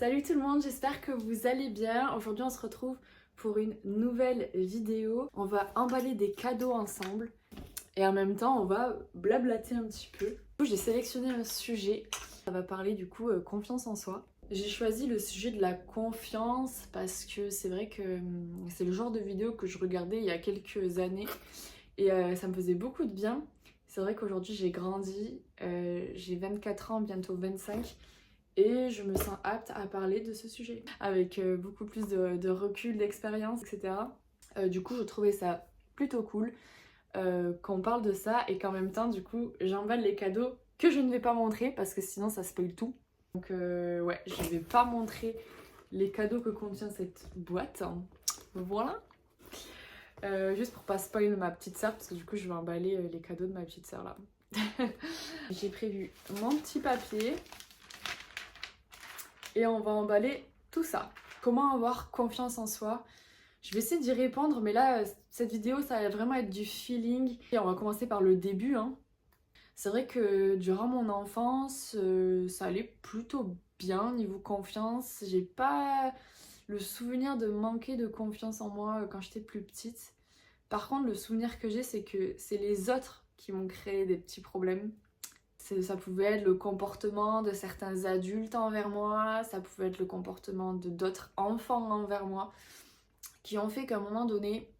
Salut tout le monde, j'espère que vous allez bien. Aujourd'hui on se retrouve pour une nouvelle vidéo. On va emballer des cadeaux ensemble et en même temps on va blablater un petit peu. J'ai sélectionné un sujet, ça va parler du coup confiance en soi. J'ai choisi le sujet de la confiance parce que c'est vrai que c'est le genre de vidéo que je regardais il y a quelques années et ça me faisait beaucoup de bien. C'est vrai qu'aujourd'hui j'ai grandi, j'ai 24 ans, bientôt 25. Et je me sens apte à parler de ce sujet avec beaucoup plus de recul, d'expérience, etc. Du coup, je trouvais ça plutôt cool qu'on parle de ça et qu'en même temps, du coup, j'emballe les cadeaux que je ne vais pas montrer parce que sinon ça spoil tout. Donc ouais, je vais pas montrer les cadeaux que contient cette boîte. Voilà. Juste pour pas spoil ma petite sœur parce que du coup, je vais emballer les cadeaux de ma petite sœur là. J'ai prévu mon petit papier. Et on va emballer tout ça. Comment avoir confiance en soi? Je vais essayer d'y répondre, mais là, cette vidéo, ça va vraiment être du feeling. Et on va commencer par le début. C'est vrai que durant mon enfance, ça allait plutôt bien niveau confiance. J'ai pas le souvenir de manquer de confiance en moi quand j'étais plus petite. Par contre, le souvenir que j'ai, c'est que c'est les autres qui m'ont créé des petits problèmes. Ça pouvait être le comportement de certains adultes envers moi, ça pouvait être le comportement de d'autres enfants envers moi, qui ont fait qu'à un moment donné,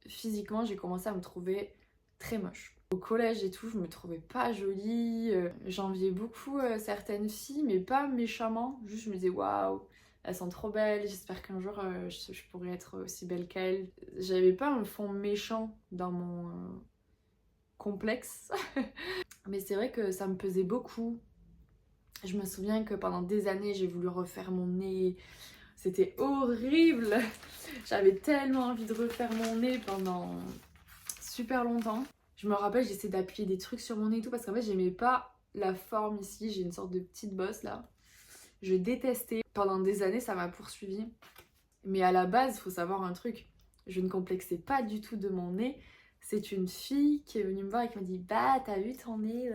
physiquement, j'ai commencé à me trouver très moche. Au collège et tout, je me trouvais pas jolie, j'enviais beaucoup certaines filles, mais pas méchamment, juste je me disais waouh, elles sont trop belles, j'espère qu'un jour je pourrai être aussi belle qu'elles. J'avais pas un fond méchant dans mon complexe. Mais c'est vrai que ça me pesait beaucoup. Je me souviens que pendant des années, j'ai voulu refaire mon nez. C'était horrible. J'avais tellement envie de refaire mon nez pendant super longtemps. Je me rappelle, j'essayais d'appuyer des trucs sur mon nez et tout parce qu'en fait, j'aimais pas la forme ici. J'ai une sorte de petite bosse là. Je détestais. Pendant des années, ça m'a poursuivie. Mais à la base, il faut savoir un truc. Je ne complexais pas du tout de mon nez. C'est une fille qui est venue me voir et qui m'a dit « Bah, t'as vu ton nez ?»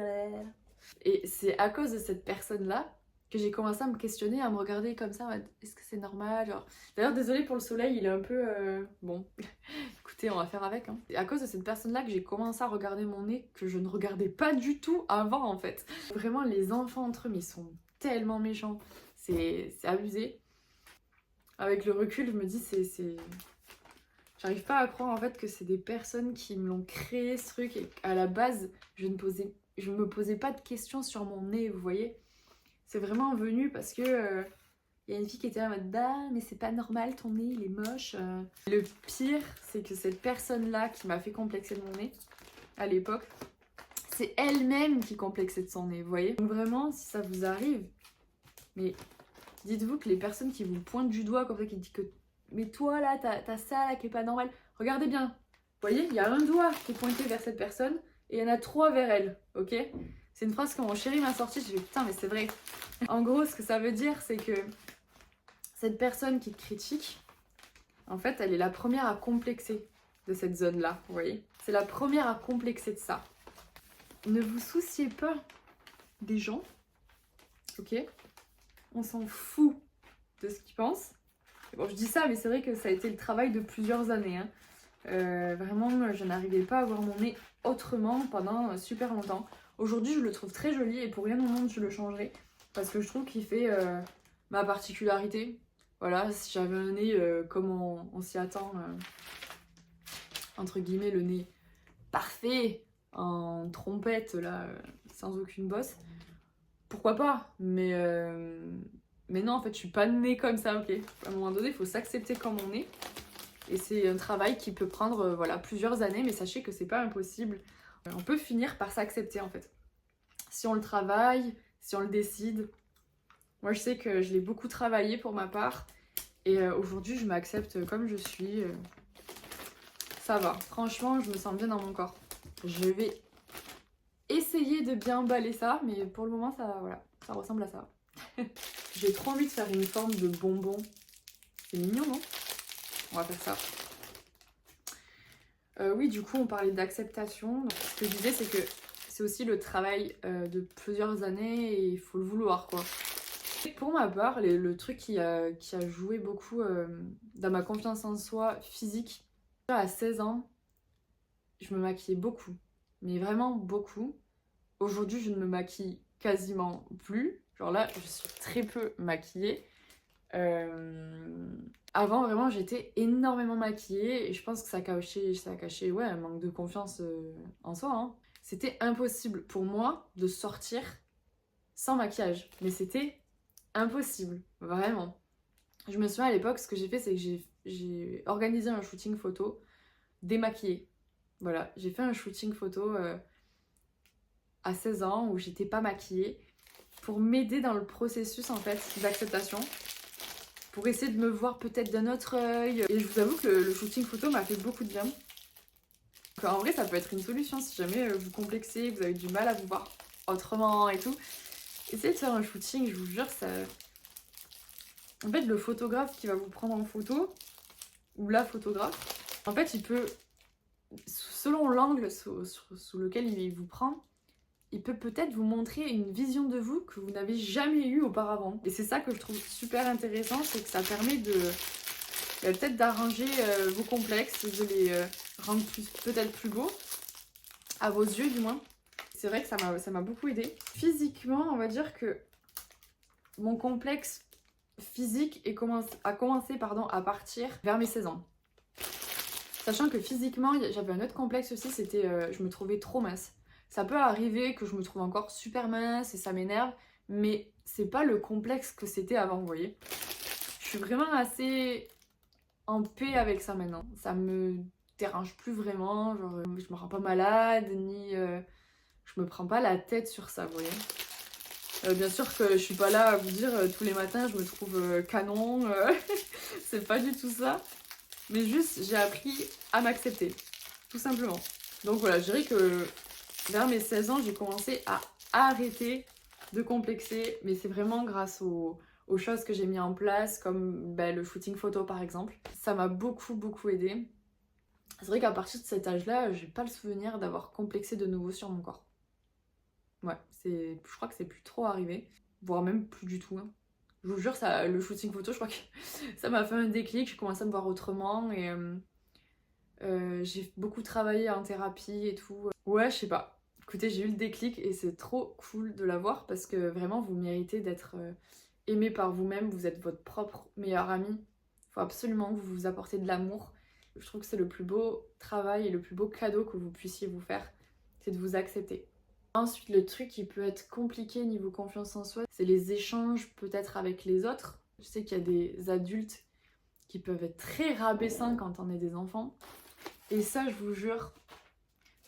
Et c'est à cause de cette personne-là que j'ai commencé à me questionner, à me regarder comme ça, en mode, est-ce que c'est normal, genre... D'ailleurs, désolée pour le soleil, il est un peu... Bon, écoutez, on va faire avec. C'est à cause de cette personne-là que j'ai commencé à regarder mon nez, que je ne regardais pas du tout avant, en fait. Vraiment, les enfants entre eux, mais ils sont tellement méchants. C'est abusé. Avec le recul, je me dis, c'est... J'arrive pas à croire en fait que c'est des personnes qui me l'ont créé ce truc et à la base je me posais pas de questions sur mon nez, vous voyez. C'est vraiment venu parce que y a une fille qui était là en mode bah mais c'est pas normal ton nez il est moche. Le pire c'est que cette personne là qui m'a fait complexer de mon nez à l'époque, c'est elle-même qui complexait de son nez, vous voyez. Donc vraiment si ça vous arrive, mais dites-vous que les personnes qui vous pointent du doigt comme ça, qui disent que mais toi là, t'as ça là qui est pas normal. Regardez bien. Vous voyez, il y a un doigt qui est pointé vers cette personne et il y en a 3 vers elle, ok? C'est une phrase que mon chéri m'a sortie, j'ai dit putain mais c'est vrai. En gros, ce que ça veut dire, c'est que cette personne qui te critique, en fait, elle est la première à complexer de cette zone-là, vous voyez? C'est la première à complexer de ça. Ne vous souciez pas des gens, ok? On s'en fout de ce qu'ils pensent. Bon, je dis ça, mais c'est vrai que ça a été le travail de plusieurs années. Vraiment, je n'arrivais pas à voir mon nez autrement pendant super longtemps. Aujourd'hui, je le trouve très joli et pour rien au monde, je le changerai. Parce que je trouve qu'il fait ma particularité. Voilà, si j'avais un nez comme on s'y attend, entre guillemets, le nez parfait, en trompette, là, sans aucune bosse, pourquoi pas? Mais non, en fait, je suis pas née comme ça, ok? À un moment donné, il faut s'accepter comme on est. Et c'est un travail qui peut prendre voilà, plusieurs années, mais sachez que c'est pas impossible. On peut finir par s'accepter, en fait. Si on le travaille, si on le décide. Moi, je sais que je l'ai beaucoup travaillé pour ma part. Et aujourd'hui, je m'accepte comme je suis. Ça va. Franchement, je me sens bien dans mon corps. Je vais essayer de bien emballer ça, mais pour le moment, ça, voilà, ça ressemble à ça. J'ai trop envie de faire une forme de bonbon. C'est mignon, non? On va faire ça. Oui, du coup, on parlait d'acceptation. Ce que je disais, c'est que c'est aussi le travail de plusieurs années et il faut le vouloir, quoi. Pour ma part, le truc qui a joué beaucoup dans ma confiance en soi physique, à 16 ans, je me maquillais beaucoup, mais vraiment beaucoup. Aujourd'hui, je ne me maquille quasiment plus. Genre là, je suis très peu maquillée. Avant, vraiment, j'étais énormément maquillée et je pense que ça a caché ouais, un manque de confiance en soi. Hein. C'était impossible pour moi de sortir sans maquillage. Mais c'était impossible, vraiment. Je me souviens à l'époque, ce que j'ai fait, c'est que j'ai organisé un shooting photo démaquillée. Voilà, j'ai fait un shooting photo à 16 ans où j'étais pas maquillée pour m'aider dans le processus en fait d'acceptation, pour essayer de me voir peut-être d'un autre œil. Et je vous avoue que le shooting photo m'a fait beaucoup de bien. Donc, en vrai, ça peut être une solution si jamais vous complexez, vous avez du mal à vous voir autrement et tout. Essayez de faire un shooting, je vous jure, ça... En fait, le photographe qui va vous prendre en photo, ou la photographe, en fait, il peut, selon l'angle sous lequel il vous prend, il peut peut-être vous montrer une vision de vous que vous n'avez jamais eue auparavant. Et c'est ça que je trouve super intéressant, c'est que ça permet de peut-être d'arranger vos complexes, de les rendre peut-être plus beaux, à vos yeux du moins. C'est vrai que ça m'a beaucoup aidé. Physiquement, on va dire que mon complexe physique a commencé à partir vers mes 16 ans. Sachant que physiquement, j'avais un autre complexe aussi, c'était je me trouvais trop mince. Ça peut arriver que je me trouve encore super mince et ça m'énerve, mais c'est pas le complexe que c'était avant, vous voyez. Je suis vraiment assez en paix avec ça maintenant. Ça me dérange plus vraiment, genre je me rends pas malade, ni je me prends pas la tête sur ça, vous voyez. Bien sûr que je suis pas là à vous dire tous les matins je me trouve canon, c'est pas du tout ça. Mais juste j'ai appris à m'accepter, tout simplement. Donc voilà, je dirais que vers mes 16 ans, j'ai commencé à arrêter de complexer, mais c'est vraiment grâce aux choses que j'ai mis en place, comme le shooting photo par exemple. Ça m'a beaucoup aidé. C'est vrai qu'à partir de cet âge-là, j'ai pas le souvenir d'avoir complexé de nouveau sur mon corps. Ouais, je crois que c'est plus trop arrivé, voire même plus du tout. Hein. Je vous jure, le shooting photo, je crois que ça m'a fait un déclic, j'ai commencé à me voir autrement et j'ai beaucoup travaillé en thérapie et tout. Ouais, je sais pas. Écoutez, j'ai eu le déclic et c'est trop cool de l'avoir parce que vraiment, vous méritez d'être aimé par vous-même. Vous êtes votre propre meilleur ami. Il faut absolument que vous vous apportez de l'amour. Je trouve que c'est le plus beau travail et le plus beau cadeau que vous puissiez vous faire, c'est de vous accepter. Ensuite, le truc qui peut être compliqué niveau confiance en soi, c'est les échanges peut-être avec les autres. Je sais qu'il y a des adultes qui peuvent être très rabaissants quand on est des enfants. Et ça, je vous jure.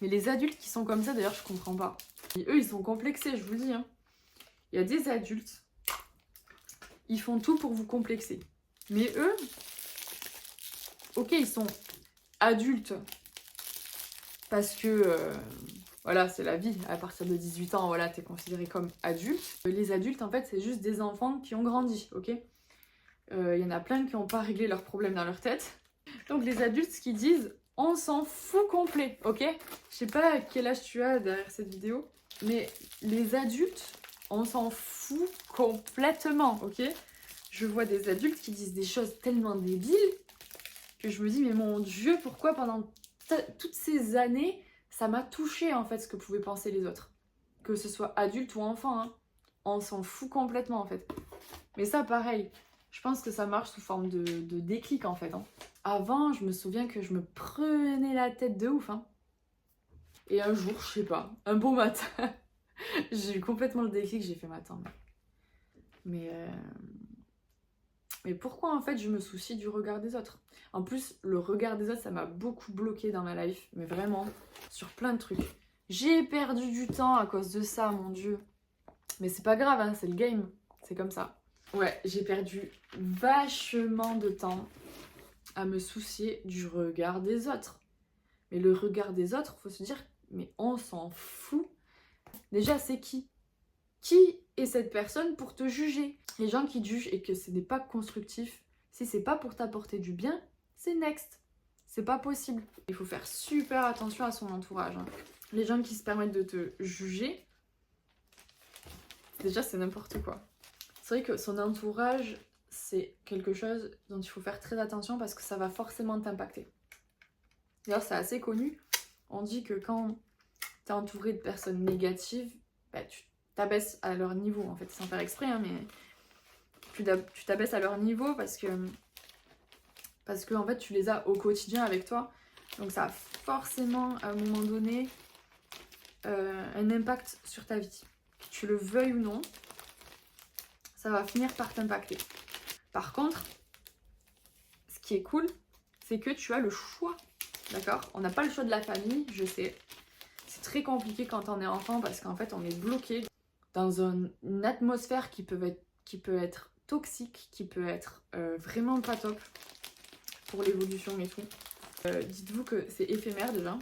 Mais les adultes qui sont comme ça, d'ailleurs, je comprends pas. Et eux, ils sont complexés, je vous le dis. Hein. Il y a des adultes, ils font tout pour vous complexer. Mais eux, ok, ils sont adultes parce que, voilà, c'est la vie. À partir de 18 ans, voilà, t'es considéré comme adulte. Les adultes, en fait, c'est juste des enfants qui ont grandi, ok ? Il y en a plein qui n'ont pas réglé leurs problèmes dans leur tête. Donc les adultes, ce qu'ils disent, on s'en fout complet, ok ? Je sais pas quel âge tu as derrière cette vidéo, mais les adultes, on s'en fout complètement, ok ? Je vois des adultes qui disent des choses tellement débiles que je me dis, mais mon Dieu, pourquoi pendant toutes ces années, ça m'a touché en fait ce que pouvaient penser les autres. Que ce soit adulte ou enfant, hein. On s'en fout complètement en fait. Mais ça, pareil, je pense que ça marche sous forme de déclic en fait. Hein. Avant, je me souviens que je me prenais la tête de ouf. Hein. Et un jour, je sais pas, un beau matin, j'ai eu complètement le déclic, j'ai fait, mais attends, mais pourquoi en fait je me soucie du regard des autres? En plus, le regard des autres, ça m'a beaucoup bloqué dans ma life, mais vraiment, sur plein de trucs. J'ai perdu du temps à cause de ça, mon Dieu. Mais c'est pas grave, hein, c'est le game, c'est comme ça. Ouais, j'ai perdu vachement de temps à me soucier du regard des autres. Mais le regard des autres, faut se dire, mais on s'en fout. Déjà, c'est qui? Qui est cette personne pour te juger? Les gens qui te jugent et que ce n'est pas constructif, si c'est pas pour t'apporter du bien, c'est next. C'est pas possible. Il faut faire super attention à son entourage. Hein. Les gens qui se permettent de te juger, déjà c'est n'importe quoi. C'est vrai que son entourage, c'est quelque chose dont il faut faire très attention parce que ça va forcément t'impacter. D'ailleurs, c'est assez connu. On dit que quand tu es entouré de personnes négatives, bah, tu t'abaisses à leur niveau, en fait, sans faire exprès, hein, mais tu t'abaisses à leur niveau parce que en fait, tu les as au quotidien avec toi. Donc ça a forcément, à un moment donné, un impact sur ta vie. Que tu le veuilles ou non, ça va finir par t'impacter. Par contre, ce qui est cool, c'est que tu as le choix, d'accord? On n'a pas le choix de la famille, je sais. C'est très compliqué quand on est enfant parce qu'en fait, on est bloqué dans une atmosphère qui peut être toxique, qui peut être vraiment pas top pour l'évolution et tout. Dites-vous que c'est éphémère déjà.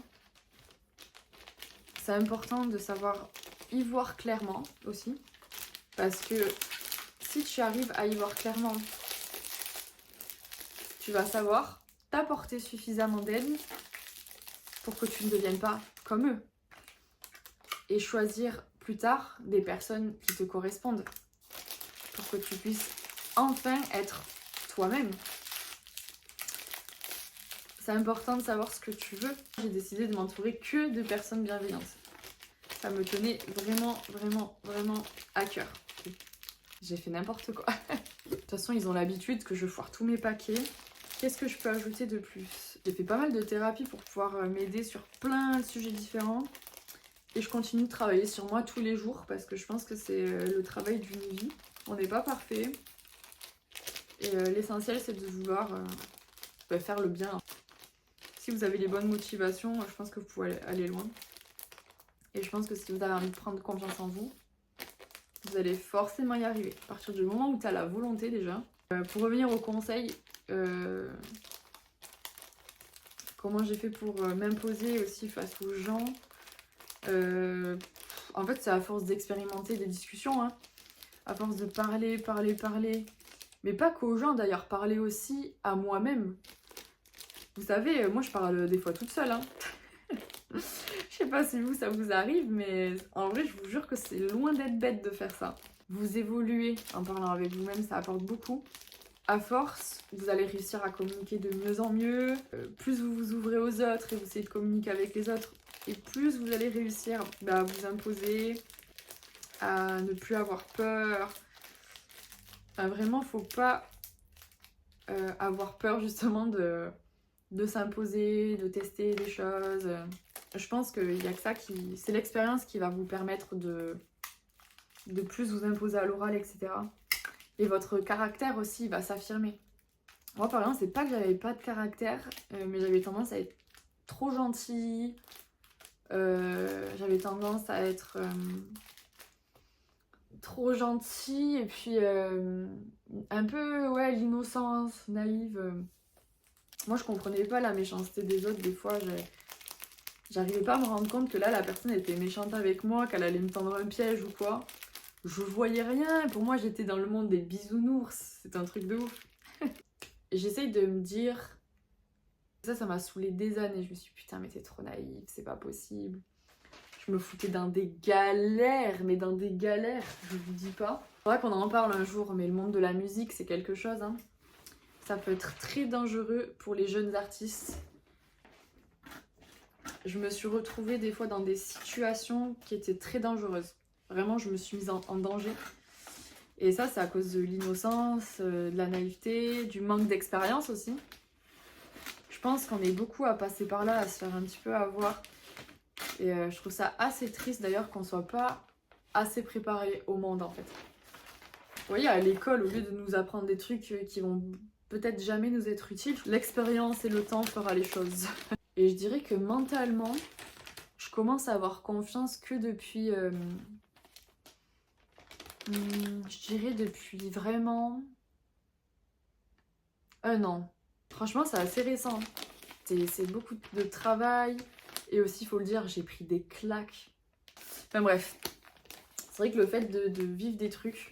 C'est important de savoir y voir clairement aussi. Parce que si tu arrives à y voir clairement, tu vas savoir t'apporter suffisamment d'aide pour que tu ne deviennes pas comme eux. Et choisir plus tard des personnes qui te correspondent. Pour que tu puisses enfin être toi-même. C'est important de savoir ce que tu veux. J'ai décidé de m'entourer que de personnes bienveillantes. Ça me tenait vraiment, vraiment, vraiment à cœur. J'ai fait n'importe quoi. De toute façon, ils ont l'habitude que je foire tous mes paquets. Qu'est-ce que je peux ajouter de plus? J'ai fait pas mal de thérapie pour pouvoir m'aider sur plein de sujets différents. Et je continue de travailler sur moi tous les jours parce que je pense que c'est le travail d'une vie. On n'est pas parfait. Et l'essentiel, c'est de vouloir faire le bien. Si vous avez les bonnes motivations, je pense que vous pouvez aller loin. Et je pense que si vous avez envie de prendre confiance en vous, vous allez forcément y arriver. À partir du moment où tu as la volonté déjà. Pour revenir au conseil, comment j'ai fait pour m'imposer aussi face aux gens. En fait, c'est à force d'expérimenter des discussions, hein. À force de parler. Mais pas qu'aux gens d'ailleurs, parler aussi à moi-même. Vous savez, moi je parle des fois toute seule, hein. Je sais pas si vous, ça vous arrive, mais en vrai, je vous jure que c'est loin d'être bête de faire ça. Vous évoluez en parlant avec vous-même, ça apporte beaucoup. À force, vous allez réussir à communiquer de mieux en mieux. Plus vous vous ouvrez aux autres et vous essayez de communiquer avec les autres, et plus vous allez réussir à vous imposer, à ne plus avoir peur. Enfin, vraiment, faut pas avoir peur justement de s'imposer, de tester des choses. Je pense qu'il y a que ça qui... C'est l'expérience qui va vous permettre de plus vous imposer à l'oral, etc. Et votre caractère aussi va s'affirmer. Moi, par exemple, c'est pas que j'avais pas de caractère, mais j'avais tendance à être trop gentille. J'avais tendance à être trop gentille et puis un peu, ouais, l'innocence, naïve. Moi, je comprenais pas la méchanceté des autres. Des fois, j'arrivais pas à me rendre compte que là, la personne était méchante avec moi, qu'elle allait me tendre un piège ou quoi. Je voyais rien. Pour moi, j'étais dans le monde des bisounours. C'est un truc de ouf. J'essaye de me dire... Ça m'a saoulé des années. Je me suis dit, putain, mais t'es trop naïve, c'est pas possible. Je me foutais dans des galères, mais dans des galères, je vous dis pas. C'est vrai qu'on en parle un jour, mais le monde de la musique, c'est quelque chose, hein. Ça peut être très dangereux pour les jeunes artistes. Je me suis retrouvée des fois dans des situations qui étaient très dangereuses. Vraiment, je me suis mise en danger. Et ça, c'est à cause de l'innocence, de la naïveté, du manque d'expérience aussi. Je pense qu'on est beaucoup à passer par là, à se faire un petit peu avoir. Et je trouve ça assez triste d'ailleurs qu'on soit pas assez préparé au monde en fait. Vous voyez, à l'école, au lieu de nous apprendre des trucs qui vont peut-être jamais nous être utiles, l'expérience et le temps fera les choses. Et je dirais que mentalement, je commence à avoir confiance que depuis... je dirais depuis vraiment... un an. Franchement, c'est assez récent. C'est beaucoup de travail. Et aussi, il faut le dire, j'ai pris des claques. Enfin bref. C'est vrai que le fait de vivre des trucs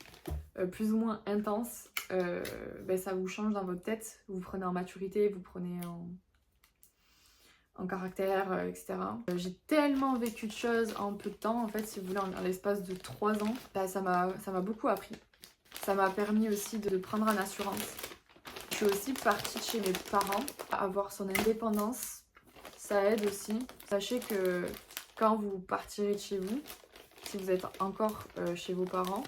plus ou moins intenses, ça vous change dans votre tête. Vous prenez en maturité, vous prenez en caractère, etc. J'ai tellement vécu de choses en peu de temps, en fait, si vous voulez, en l'espace de 3 ans. Ça m'a beaucoup appris. Ça m'a permis aussi de prendre en assurance. Je suis aussi partie de chez mes parents. Avoir son indépendance, ça aide aussi. Sachez que quand vous partirez de chez vous, si vous êtes encore chez vos parents,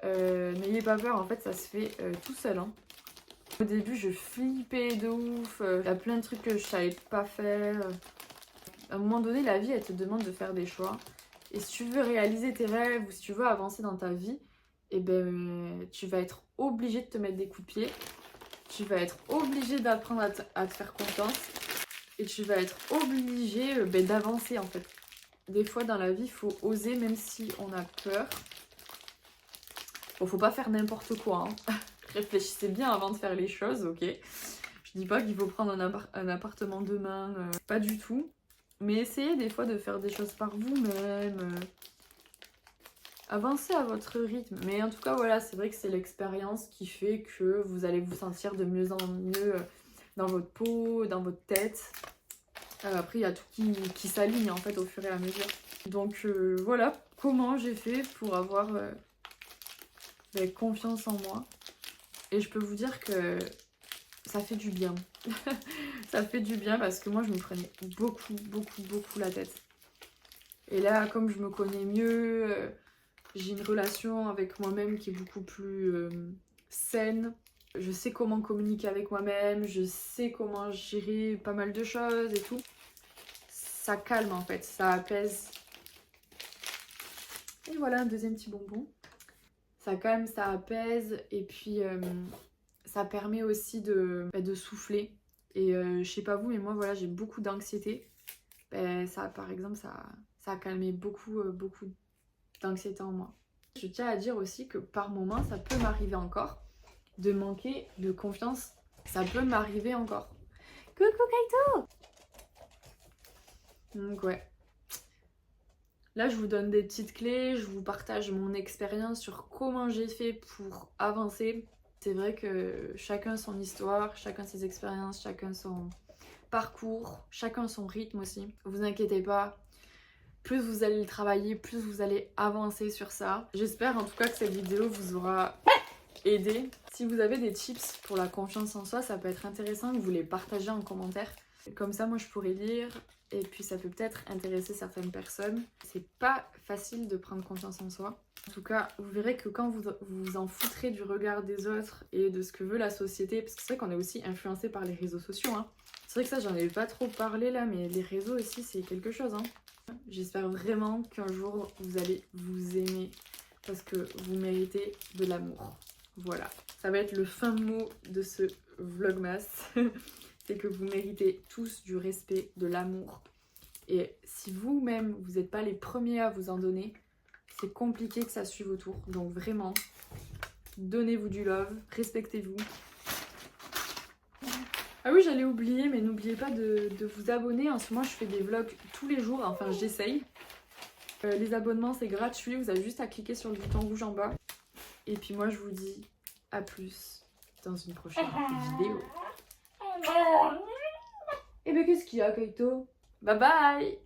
n'ayez pas peur, en fait ça se fait tout seul. Hein. Au début je flippais de ouf, il y a plein de trucs que je savais pas faire. À un moment donné la vie elle te demande de faire des choix. Et si tu veux réaliser tes rêves ou si tu veux avancer dans ta vie, eh ben, tu vas être obligé de te mettre des coups de pied. Tu vas être obligé d'apprendre à te faire confiance. Et tu vas être obligé d'avancer en fait. Des fois dans la vie, il faut oser même si on a peur. Bon, faut pas faire n'importe quoi. Hein. Réfléchissez bien avant de faire les choses, ok? Je dis pas qu'il faut prendre un appartement demain, pas du tout. Mais essayez des fois de faire des choses par vous-même. Avancez à votre rythme. Mais en tout cas, voilà, c'est vrai que c'est l'expérience qui fait que vous allez vous sentir de mieux en mieux dans votre peau, dans votre tête. Après, il y a tout qui s'aligne en fait au fur et à mesure. Donc voilà comment j'ai fait pour avoir confiance en moi. Et je peux vous dire que ça fait du bien. Ça fait du bien parce que moi, je me prenais beaucoup la tête. Et là, comme je me connais mieux, j'ai une relation avec moi-même qui est beaucoup plus saine. Je sais comment communiquer avec moi-même, je sais comment gérer pas mal de choses et tout. Ça calme en fait, ça apaise. Et voilà un deuxième petit bonbon. Ça calme, ça apaise et puis ça permet aussi de souffler. Et je sais pas vous, mais moi voilà, j'ai beaucoup d'anxiété. Ça par exemple, ça a calmé beaucoup d'anxiété en moi. Je tiens à dire aussi que par moments, ça peut m'arriver encore de manquer de confiance. Ça peut m'arriver encore. Coucou Kaito! Donc ouais. Là, je vous donne des petites clés, je vous partage mon expérience sur comment j'ai fait pour avancer. C'est vrai que chacun son histoire, chacun ses expériences, chacun son parcours, chacun son rythme aussi. Vous inquiétez pas, plus vous allez le travailler, plus vous allez avancer sur ça. J'espère en tout cas que cette vidéo vous aura aidé. Si vous avez des tips pour la confiance en soi, ça peut être intéressant que vous les partagez en commentaire. Comme ça, moi, je pourrais lire et puis ça peut peut-être intéresser certaines personnes. C'est pas facile de prendre confiance en soi. En tout cas, vous verrez que quand vous vous en foutrez du regard des autres et de ce que veut la société, parce que c'est vrai qu'on est aussi influencé par les réseaux sociaux. Hein. C'est vrai que ça, j'en avais pas trop parlé là, mais les réseaux aussi, c'est quelque chose. Hein. J'espère vraiment qu'un jour, vous allez vous aimer parce que vous méritez de l'amour. Voilà, ça va être le fin mot de ce vlogmas. C'est que vous méritez tous du respect, de l'amour. Et si vous-même, vous n'êtes pas les premiers à vous en donner, c'est compliqué que ça suive autour. Donc vraiment, donnez-vous du love, respectez-vous. Ah oui, j'allais oublier, mais n'oubliez pas de vous abonner. En ce moment, je fais des vlogs tous les jours, enfin j'essaye. Les abonnements, c'est gratuit, vous avez juste à cliquer sur le bouton rouge en bas. Et puis moi, je vous dis à plus dans une prochaine vidéo. Et ben qu'est-ce qu'il y a, Kaito? Bye bye!